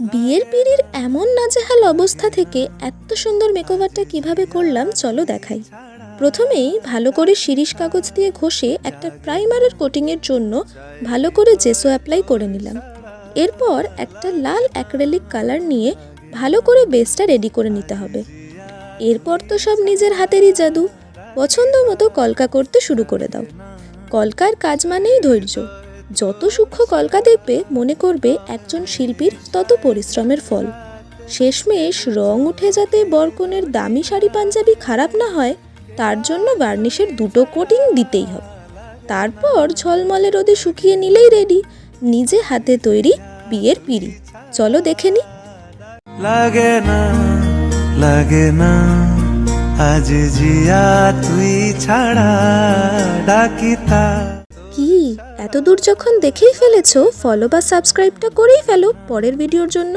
বিয়ের পিঁড়ির এমন নাজেহাল অবস্থা থেকে এত সুন্দর মেকওভারটা কিভাবে করলাম চলো দেখাই। প্রথমেই ভালো করে শিরিষ কাগজ দিয়ে ঘষে একটা প্রাইমারের কোটিংয়ের জন্য ভালো করে জেসো অ্যাপ্লাই করে নিলাম। এরপর একটা লাল অ্যাক্রেলিক কালার নিয়ে ভালো করে বেসটা রেডি করে নিতে হবে। এরপর তো সব নিজের হাতেরই জাদু, পছন্দ মতো কলকা করতে শুরু করে দাও। কলকার কাজ মানেই ধৈর্য। যত সূক্ষ্ম কলকা দেখবে মনে করবে একজন শিল্পীর তত পরিশ্রমের ফল। শেষমেশ রং উঠে যাতে বরকনের দামি শাড়ি পাঞ্জাবি খারাপ না হয় তার জন্য বার্নিশের 2টো কোটিং দিতেই হবে। তারপর ঝলমলে রোদে শুকিয়ে নিলেই রেডি নিজে হাতে তৈরি বিয়ের পিঁড়ি। চলো দেখে নি। লাগে না লাগে না আজ জিয়া তুই ছাড়া ডাকিতা। কি এত দূর যখন দেখেই ফেলেছো, ফলো বা সাবস্ক্রাইবটা করেই ফেলো পরের ভিডিওর জন্য।